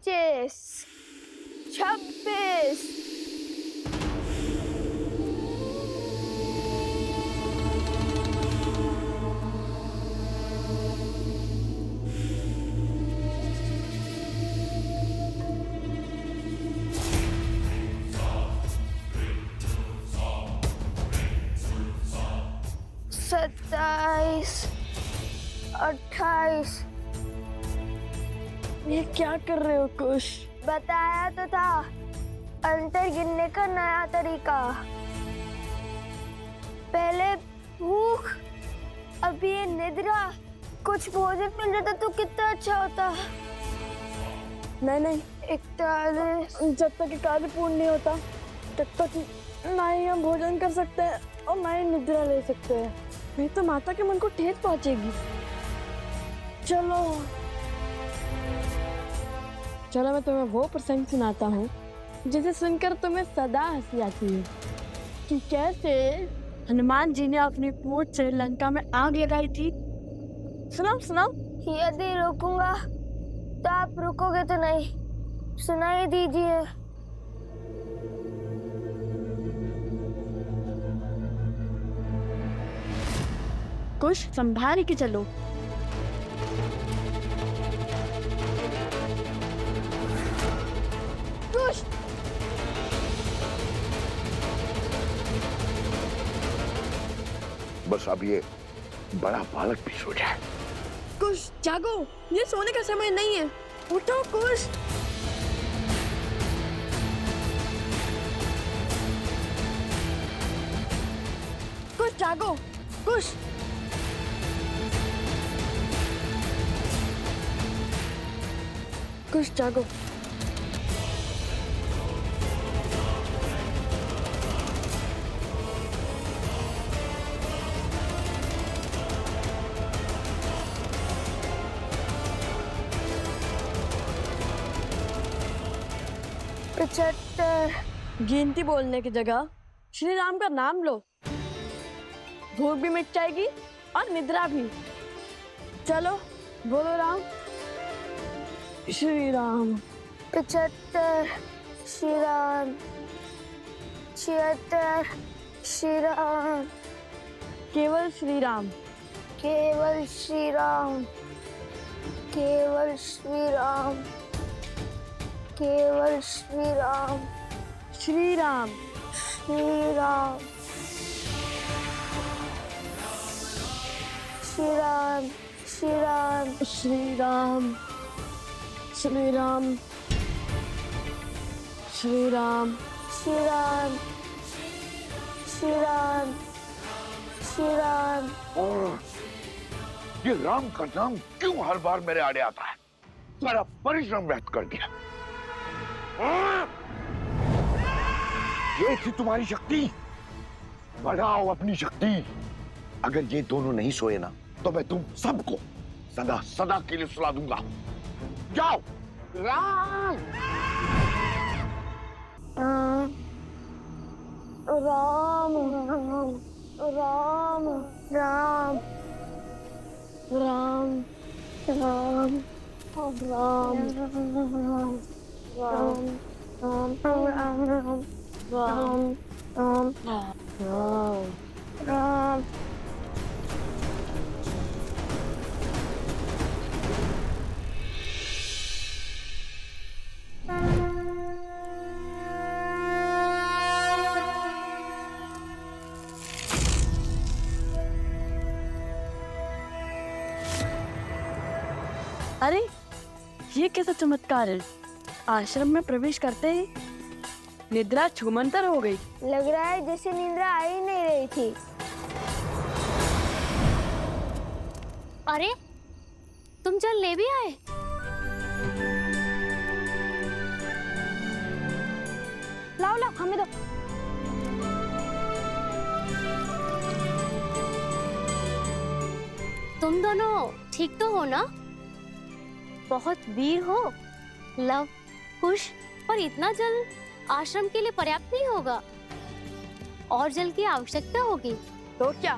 25, 26, 27, 28। ये क्या कर रहे हो कुश? बताया तो था, अंतर गिनने का नया तरीका। पहले भूख, अब ये निद्रा। कुछ भोजन मिल जाता तो कितना अच्छा होता। नहीं, 41, जब तक ये कार्य पूर्ण नहीं होता तब तक ना ही हम भोजन कर सकते हैं और ना ही निद्रा ले सकते हैं। नहीं तो माता के मन को ठेस पहुंचेगी। चलो मैं तुम्हें वो प्रसंग सुनाता हूँ जिसे सुनकर तुम्हें सदा हंसी आती है कि कैसे हनुमान जी ने अपनी पूंछ से लंका में आग लगाई थी। सुनाओ। यदि रुकूंगा तो आप रुकोगे तो नहीं। सुनाई दीजिए। कुछ संभाल के चलो। कुश, बस अब ये बड़ा बालक भी सो जाए। कुश जागो, ये सोने का समय नहीं है। उठो कुश। कुश जागो, कुश। कुश जागो। गिनती बोलने की जगह श्री राम का नाम लो। भूख भी मिट जाएगी और निद्रा भी। चलो बोलो राम। श्री राम। 75, श्री राम। 76, श्री राम। केवल श्री राम। केवल श्री राम। केवल श्री राम। केवल श्री राम। श्री राम। श्री राम। श्री राम। श्री राम। श्री राम। श्री राम। श्री राम। श्री राम। श्री राम। श्री राम। और ये राम का नाम क्यों हर बार मेरे आड़े आता है? सारा परिश्रम व्यर्थ कर दिया। ये थी तुम्हारी शक्ति। बढ़ाओ अपनी शक्ति। अगर ये दोनों नहीं सोए ना तो मैं तुम सबको सदा सदा के लिए सुला दूंगा। जाओ। राम राम। राम। राम। राम। राम। राम। राम। राम। राम। राम। राम। अरे ये कैसा चमत्कार है। आश्रम में प्रवेश करते ही निद्रा छूमंतर हो गई। लग रहा है जैसे निद्रा आ ही नहीं रही थी। अरे तुम जल ले भी आए? लाओ हमें दो। तुम दोनों ठीक तो हो ना? बहुत वीर हो। लव, कुश, पर इतना जल आश्रम के लिए पर्याप्त नहीं होगा। और जल की आवश्यकता होगी। तो क्या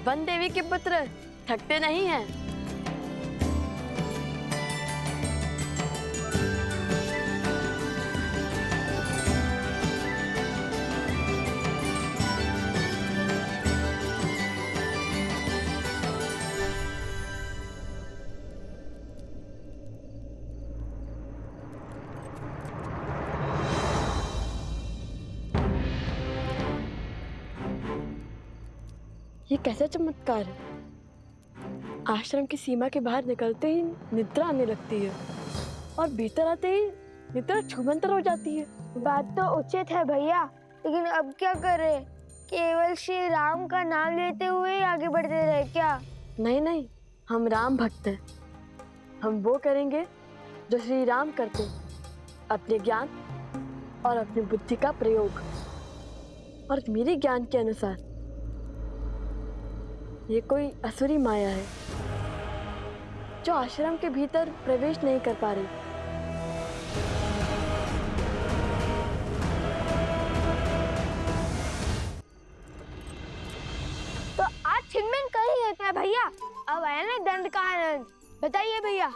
वन देवी के पुत्र थकते नहीं हैं? ये कैसा चमत्कार है? आश्रम की सीमा के बाहर निकलते ही निद्रा आने लगती है और भीतर आते ही निद्रा छूमंतर हो जाती है। बात तो उचित है भैया, लेकिन अब क्या करें? केवल श्री राम का नाम लेते हुए ही आगे बढ़ते रहे क्या? नहीं नहीं, हम राम भक्त हैं। हम वो करेंगे जो श्री राम करते, अपने ज्ञान और अपनी बुद्धि का प्रयोग। और मेरे ज्ञान के अनुसार ये कोई असुरी माया है जो आश्रम के भीतर प्रवेश नहीं कर पा रही। तो आज छिनमिन कर ही लेते हैं भैया। अब आया ना दंड का आनंद। बताइए भैया,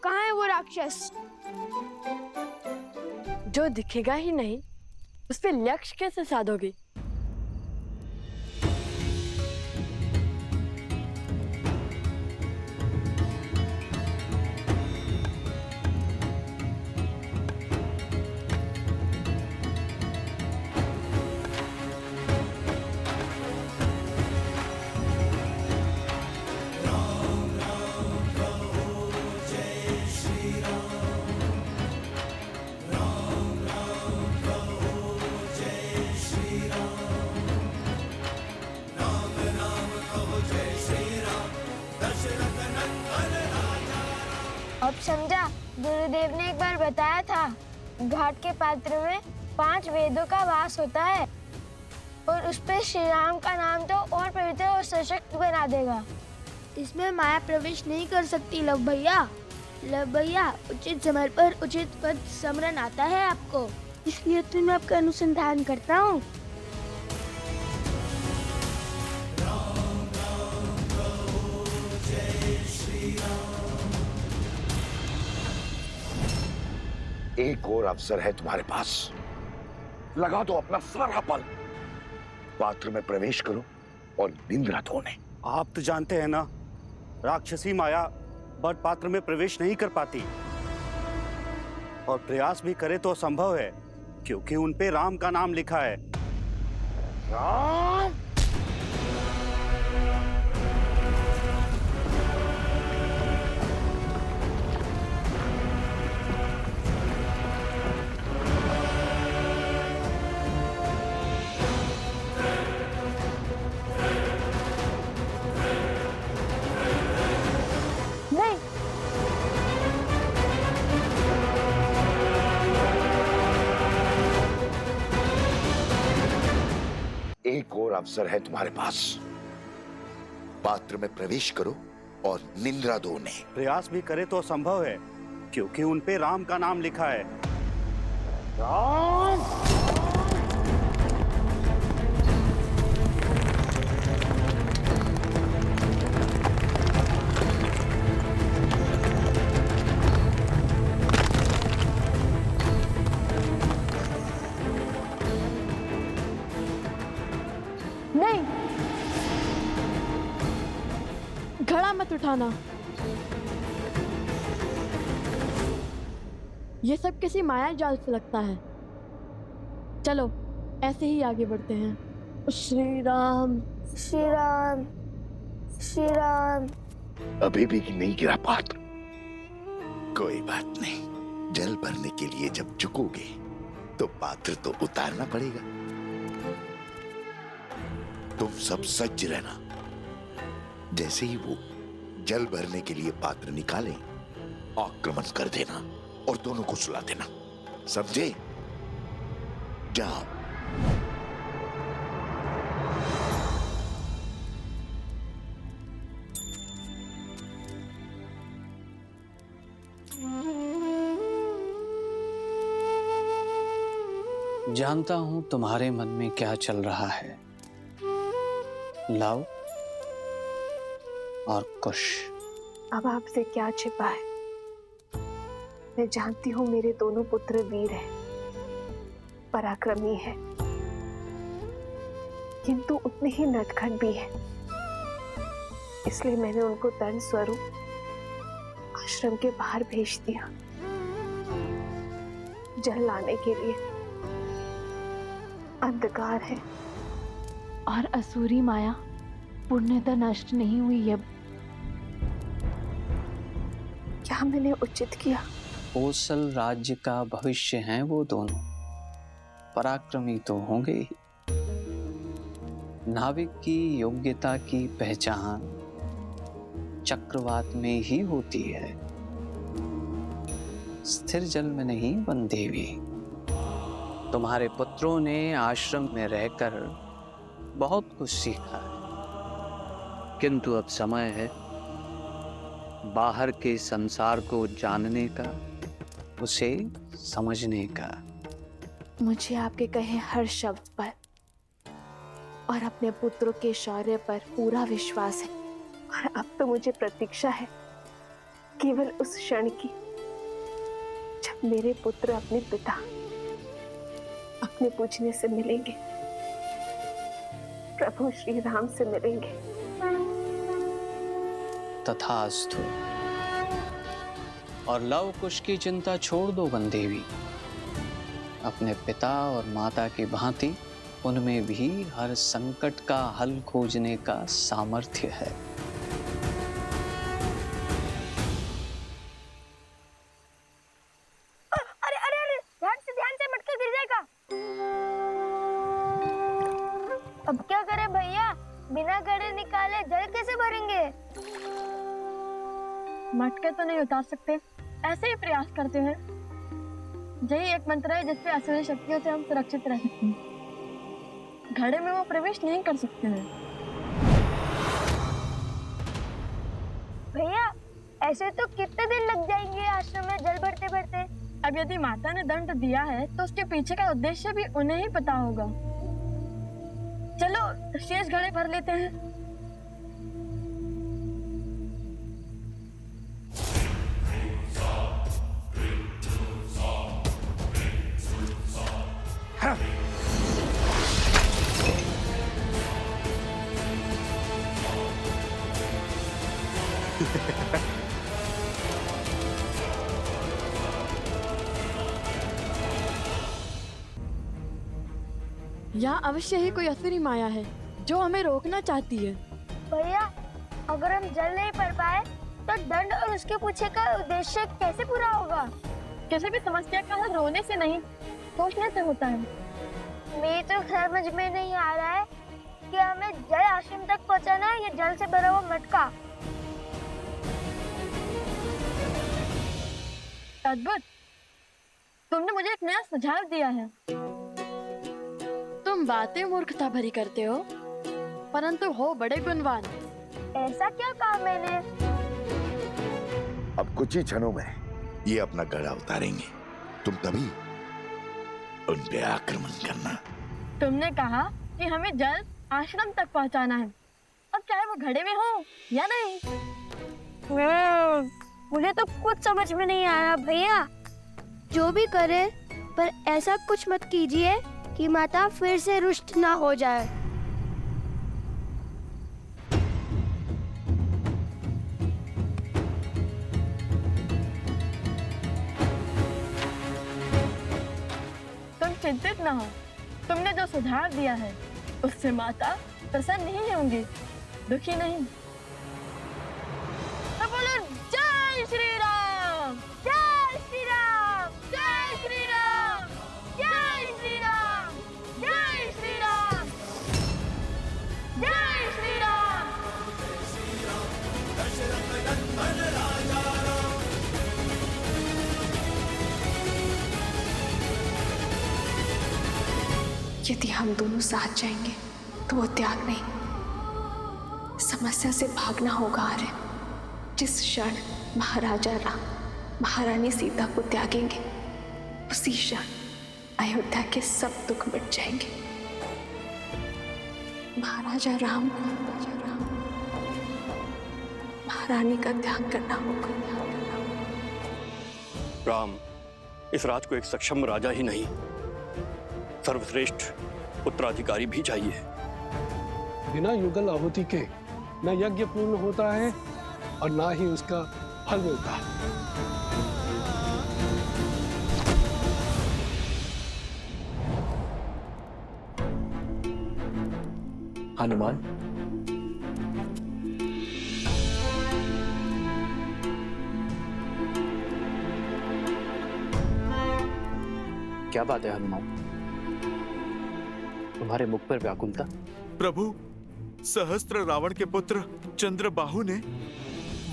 कहाँ है वो राक्षस? जो दिखेगा ही नहीं उस पे लक्ष्य कैसे साधोगे? अब समझा, गुरुदेव ने एक बार बताया था घाट के पात्र में 5 वेदों का वास होता है और उस पे श्री राम का नाम तो और पवित्र और सशक्त बना देगा। इसमें माया प्रवेश नहीं कर सकती लव भैया। लव भैया, उचित समय पर उचित पद स्मरण आता है आपको, इसलिए तो मैं आपका अनुसंधान करता हूँ। एक और अवसर है तुम्हारे पास, लगा दो अपना सारा बल, पात्र में प्रवेश करो और निंद्रा धोने। आप तो जानते हैं ना, राक्षसी माया बट पात्र में प्रवेश नहीं कर पाती और प्रयास भी करे तो असंभव है, क्योंकि उन पे राम का नाम लिखा है। राम! एक और अवसर है तुम्हारे पास, पात्र में प्रवेश करो और निंद्रा धोने। प्रयास भी करे तो असंभव है, क्योंकि उन पे राम का नाम लिखा है। राम! नहीं, घड़ा मत उठाना। ये सब किसी माया जाल से लगता है। चलो ऐसे ही आगे बढ़ते हैं। श्री राम श्री राम श्री राम। अभी भी नहीं गिरा पात्र। कोई बात नहीं, जल भरने के लिए जब झुकोगे तो पात्र तो उतारना पड़ेगा। तुम सब सज्ज रहना, जैसे ही वो जल भरने के लिए पात्र निकालें, आक्रमण कर देना और दोनों को सुला देना, समझे? जाओ। जानता हूं तुम्हारे मन में क्या चल रहा है, लव और कुश। अब आपसे क्या छिपा है? मैं जानती हूँ मेरे दोनों पुत्र वीर हैं, पराक्रमी हैं, किंतु उतने ही नटखट भी हैं। इसलिए मैंने उनको दंड स्वरूप आश्रम के बाहर भेज दिया, जल लाने के लिए। अंधकार है और असुरी माया पूर्णतः नष्ट नहीं हुई है। क्या मैंने उचित किया? कोसल राज्य का भविष्य हैं वो दोनों। पराक्रमी तो होंगे ही। नाविक की योग्यता की पहचान चक्रवात में ही होती है, स्थिर जल में नहीं वनदेवी। तुम्हारे पुत्रों ने आश्रम में रहकर बहुत कुछ सीखा है, किंतु अब समय है बाहर के संसार को जानने का, उसे समझने का। मुझे आपके कहे हर शब्द पर और अपने पुत्रों के शौर्य पर पूरा विश्वास है, और अब तो मुझे प्रतीक्षा है केवल उस क्षण की जब मेरे पुत्र अपने पिता, अपने पूजने से मिलेंगे, प्रभु श्री राम से मिलेंगे। तथास्तु। और लव कुश की चिंता छोड़ दो वनदेवी। अपने पिता और माता की भांति उनमें भी हर संकट का हल खोजने का सामर्थ्य है। अरे अरे अरे, ध्यान से मटका गिर जाएगा। अब क्या करें भैया, बिना घड़े निकाले जल कैसे भरेंगे? मटके तो नहीं उतार सकते, ऐसे ही प्रयास करते हैं। यही एक मंत्र है जिससे असुरी शक्तियों से हम सुरक्षित रह सकते हैं। घड़े में वो प्रवेश नहीं कर सकते हैं। भैया ऐसे तो कितने दिन लग जाएंगे आश्रम में जल भरते भरते? अब यदि माता ने दंड दिया है तो उसके पीछे का उद्देश्य भी उन्हें ही पता होगा। चलो शेष घड़े भर लेते हैं। यहाँ अवश्य ही कोई असुरी माया है जो हमें रोकना चाहती है। भैया अगर हम जल नहीं भर पाए तो दंड और उसके पीछे का उद्देश्य कैसे पूरा होगा? किसी भी समस्या का हल रोने से नहीं, सोचने से होता है। मेरी तो समझ में नहीं आ रहा है कि हमें जल आश्रम तक पहुंचाना है या जल से भरा हुआ मटका। अद्भुत, तुमने मुझे एक नया सुझाव दिया है। तुम बातें मूर्खता भरी करते हो, परंतु हो बड़े गुणवान। ऐसा क्या कहा मैंने? अब कुछ ही क्षणों में ये अपना गड़ा उतारेंगे, तुम तभी उन पे आक्रमण करना। तुमने कहा कि हमें जल आश्रम तक पहुंचाना है, अब चाहे वो घड़े में हो या नहीं। मुझे तो कुछ समझ में नहीं आ रहा भैया। जो भी करे पर ऐसा कुछ मत कीजिए कि माता फिर से रुष्ट ना हो जाए। तुम चिंतित ना हो, तुमने जो सुझाव दिया है उससे माता प्रसन्न नहीं होंगी, दुखी नहीं। तो बोलो जय श्री राम, जय श्री राम, जय श्री राम, जय श्री राम, जय श्री राम, जय श्री राम। यदि हम दोनों साथ जाएंगे तो वो त्याग नहीं, समस्या से भागना होगा। आर्य, जिस क्षण महाराजा राम महारानी सीता को त्यागेंगे उसी क्षण अयोध्या के सब दुख मिट जाएंगे। महाराजा राम महारानी का त्याग करना होगा। राम इस राज को एक सक्षम राजा ही नहीं, सर्वश्रेष्ठ उत्तराधिकारी भी चाहिए। बिना युगल आहुति के न यज्ञ पूर्ण होता है और ना ही उसका फल मिलता है। हनुमान, क्या बात है हनुमान? तुम्हारे मुख पर व्याकुलता? प्रभु, सहस्त्र रावण के पुत्र चंद्रबाहु ने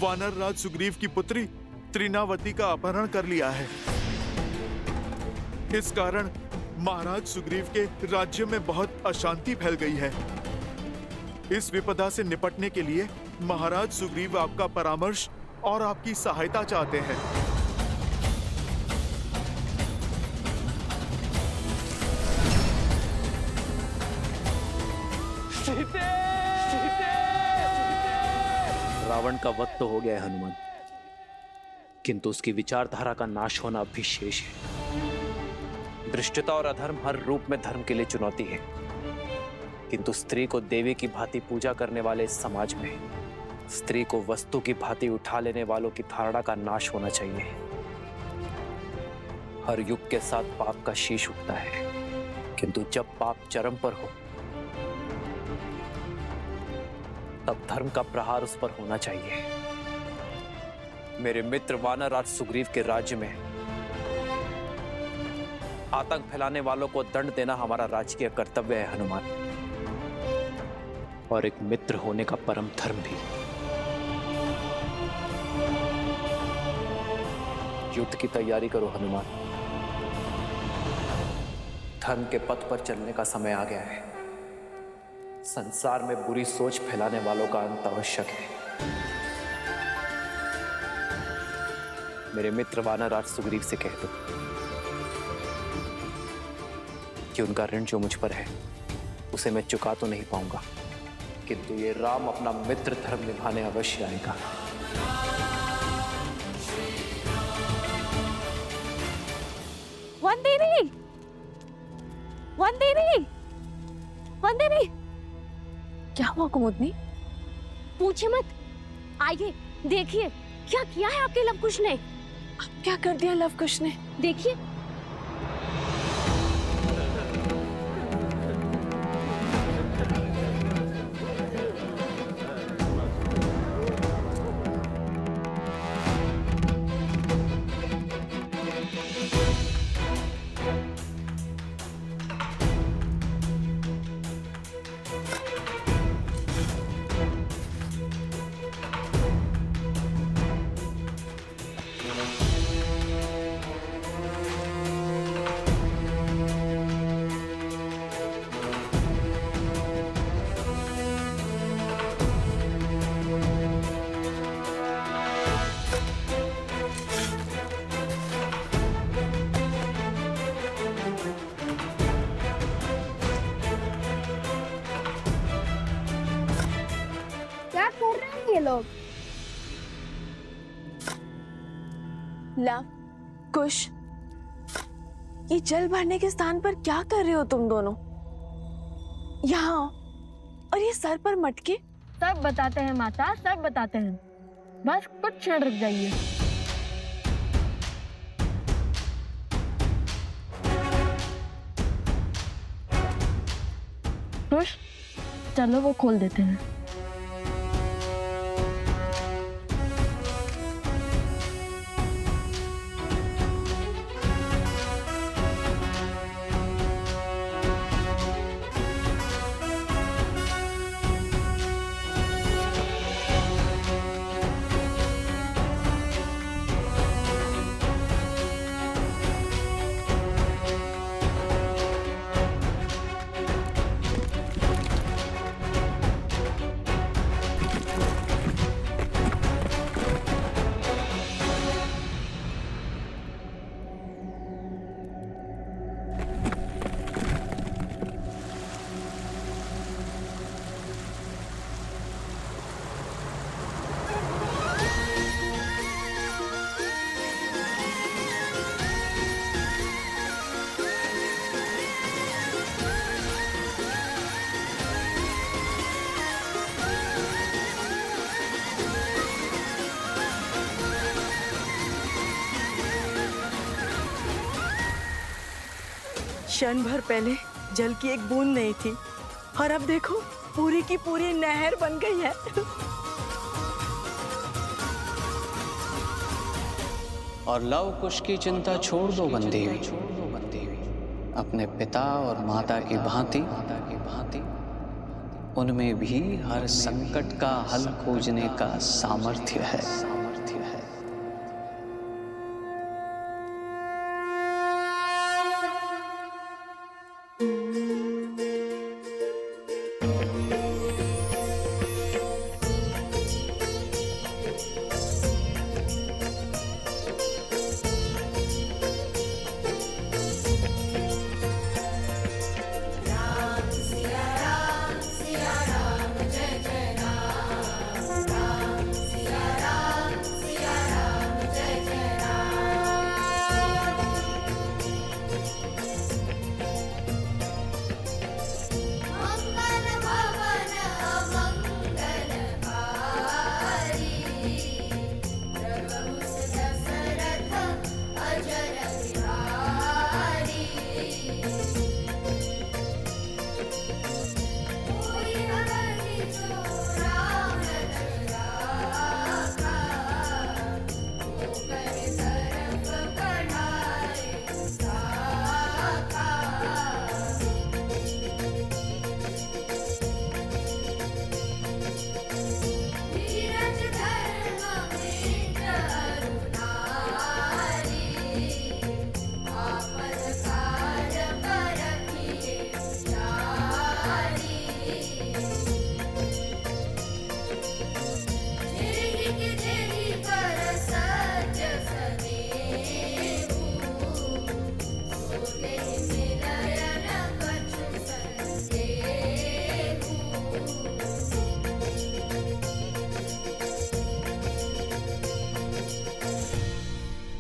वानर राज सुग्रीव की पुत्री त्रिनावती का अपहरण कर लिया है। इस कारण महाराज सुग्रीव के राज्य में बहुत अशांति फैल गई है। इस विपदा से निपटने के लिए महाराज सुग्रीव आपका परामर्श और आपकी सहायता चाहते हैं। रावण का वध तो हो गया है हनुमान, किंतु उसकी विचारधारा का नाश होना अब भी शेष है। दृष्टता और अधर्म हर रूप में धर्म के लिए चुनौती है, किंतु स्त्री को देवी की भांति पूजा करने वाले इस समाज में स्त्री को वस्तु की भांति उठा लेने वालों की धारणा का नाश होना चाहिए। हर युग के साथ पाप का शीश उठता है, किंतु जब पाप चरम पर हो तब धर्म का प्रहार उस पर होना चाहिए। मेरे मित्र वानर राज सुग्रीव के राज्य में आतंक फैलाने वालों को दंड देना हमारा राजकीय कर्तव्य है हनुमान, और एक मित्र होने का परम धर्म भी। युद्ध की तैयारी करो हनुमान। धर्म के पथ पर चलने का समय आ गया है। संसार में बुरी सोच फैलाने वालों का अंत आवश्यक है। मेरे मित्र वानर राज सुग्रीव से कह दो कि उनका ऋण जो मुझ पर है उसे मैं चुका तो नहीं पाऊंगा, किंतु ये राम अपना मित्र धर्म निभाने अवश्य आएगा। वंदेवी, वंदेवी, वंदेवी। क्या हुआ कुमुदनी? पूछे मत, आइए देखिए क्या किया है आपके लवकुश ने। अब क्या कर दिया लवकुश ने? देखिए। क्या कर रहे हैं ये लोग? लव कुश, ये जल भरने के स्थान पर क्या कर रहे हो तुम दोनों? यहाँ और ये सर पर मटके। सब बताते हैं माता, सब बताते हैं। बस कुछ क्षण रुक जाइए। खुश, चलो वो खोल देते हैं। क्षण भर पहले जल की एक बूंद नहीं थी और अब देखो पूरी की पूरी नहर बन गई है। और लव कुश की चिंता छोड़ दो बंदेवी। अपने पिता और माता की भांति उनमें भी हर संकट का हल खोजने का सामर्थ्य है।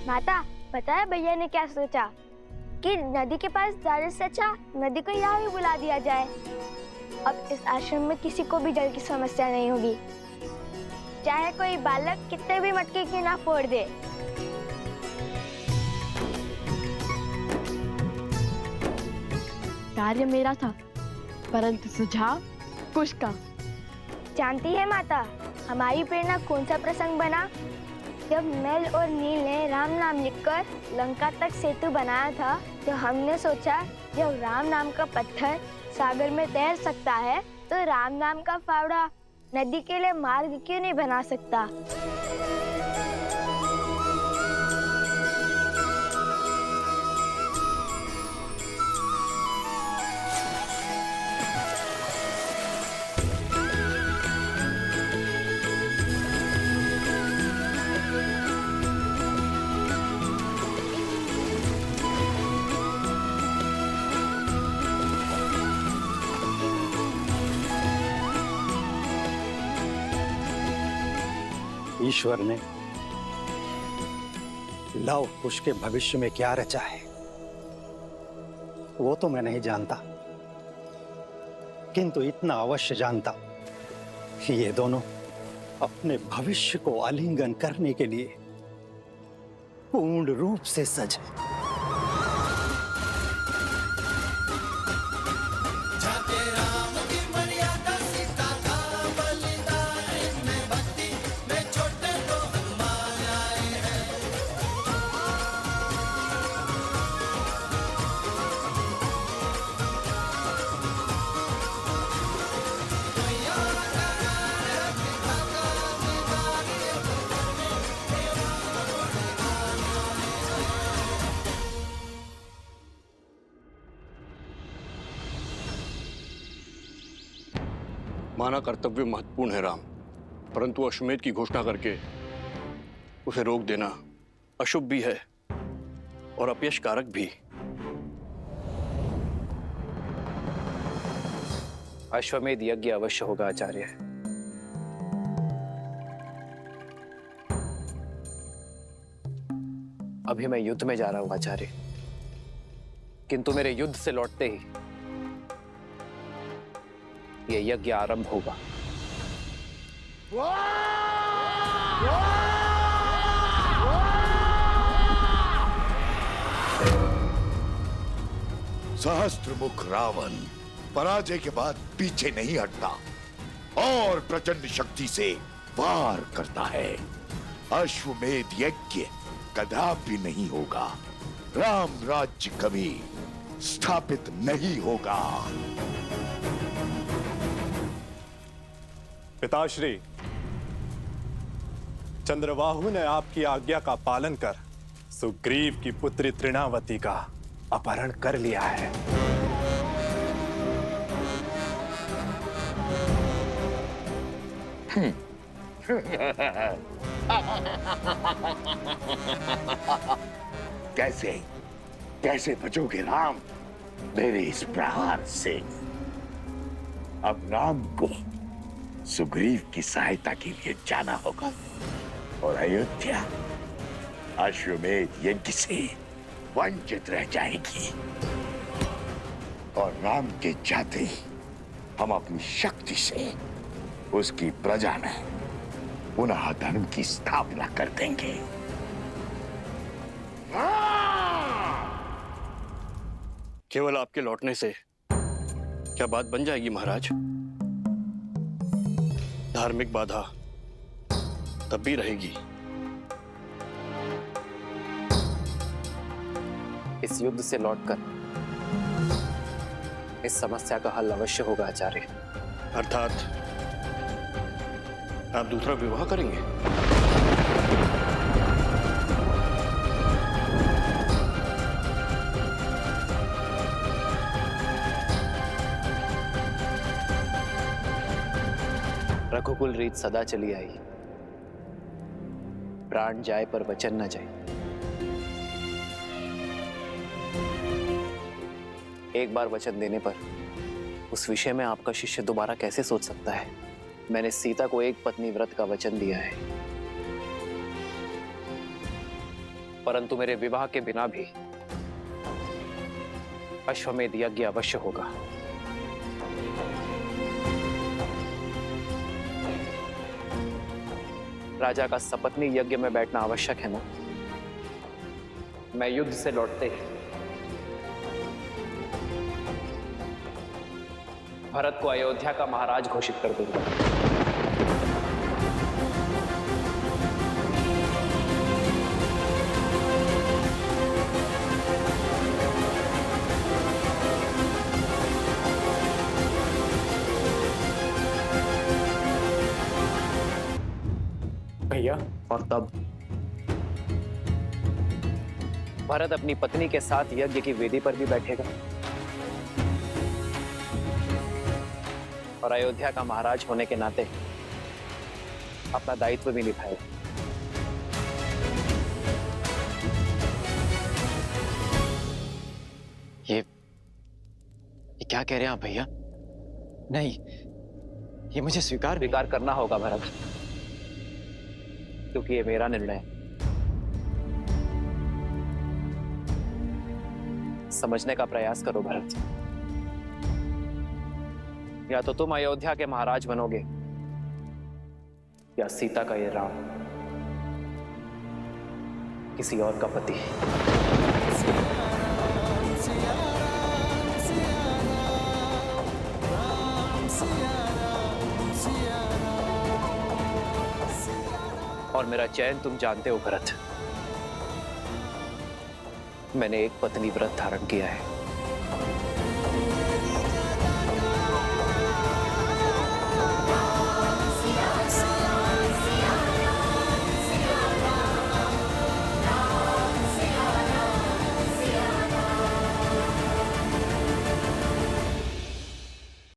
माता, पता है भैया ने क्या सोचा कि नदी के पास जाने से अच्छा नदी को यहाँ भी बुला दिया जाए। अब इस आश्रम में किसी को भी जल की समस्या नहीं होगी, चाहे कोई बालक कितने भी मटके की ना फोड़ दे। कार्य मेरा था, परंतु सुझाव कुश का। जानती है माता, हमारी प्रेरणा कौन सा प्रसंग बना? जब नल और नील ने राम नाम लिखकर लंका तक सेतु बनाया था, तो हमने सोचा जब राम नाम का पत्थर सागर में तैर सकता है, तो राम नाम का फावड़ा नदी के लिए मार्ग क्यों नहीं बना सकता। ईश्वर ने लव कुश के भविष्य में क्या रचा है वो तो मैं नहीं जानता, किंतु इतना अवश्य जानता कि ये दोनों अपने भविष्य को आलिंगन करने के लिए पूर्ण रूप से सजे। माना कर्तव्य महत्वपूर्ण है राम, परंतु अश्वमेध की घोषणा करके उसे रोक देना अशुभ भी है और अपयश कारक भी। अश्वमेध यज्ञ अवश्य होगा आचार्य। अभी मैं युद्ध में जा रहा हूं आचार्य, किंतु मेरे युद्ध से लौटते ही यह यज्ञ आरंभ होगा। सहस्त्रमुख रावण पराजय के बाद पीछे नहीं हटता और प्रचंड शक्ति से वार करता है। अश्वमेध यज्ञ कदापि नहीं होगा। राम राज्य कभी स्थापित नहीं होगा। पिताश्री, चंद्रबाहु ने आपकी आज्ञा का पालन कर सुग्रीव की पुत्री तृणावती का अपहरण कर लिया है। कैसे कैसे बचोगे राम मेरे इस प्रहार से? अब राम को सुग्रीव की सहायता के लिए जाना होगा और अयोध्या अश्वमेध यज्ञ से वंचित रह जाएगी। और राम के जाते ही हम अपनी शक्ति से उसकी प्रजा में पुनः धर्म की स्थापना कर देंगे। केवल आपके लौटने से क्या बात बन जाएगी महाराज? धार्मिक बाधा तब भी रहेगी। इस युद्ध से लौटकर इस समस्या का हल अवश्य होगा आचार्य। अर्थात आप दूसरा विवाह करेंगे? रघुकुल रीत सदा चली आई, प्राण जाए पर वचन न जाए। एक बार वचन देने पर उस विषय में आपका शिष्य दोबारा कैसे सोच सकता है? मैंने सीता को एक पत्नी व्रत का वचन दिया है, परंतु मेरे विवाह के बिना भी अश्वमेध यज्ञ अवश्य होगा। राजा का सपत्नी यज्ञ में बैठना आवश्यक है ना? मैं युद्ध से लौटते ही भरत को अयोध्या का महाराज घोषित कर दूंगा। भैया, और तब भरत अपनी पत्नी के साथ यज्ञ की वेदी पर भी बैठेगा और अयोध्या का महाराज होने के नाते अपना दायित्व भी निभाएगा। ये क्या कह रहे हैं आप भैया? नहीं, ये मुझे स्वीकार करना होगा भरत, क्योंकि ये मेरा निर्णय है। समझने का प्रयास करो भरत। या तो तुम अयोध्या के महाराज बनोगे या सीता का ये राम किसी और का पति। और मेरा चयन तुम जानते हो भरत। मैंने एक पत्नी व्रत धारण किया है।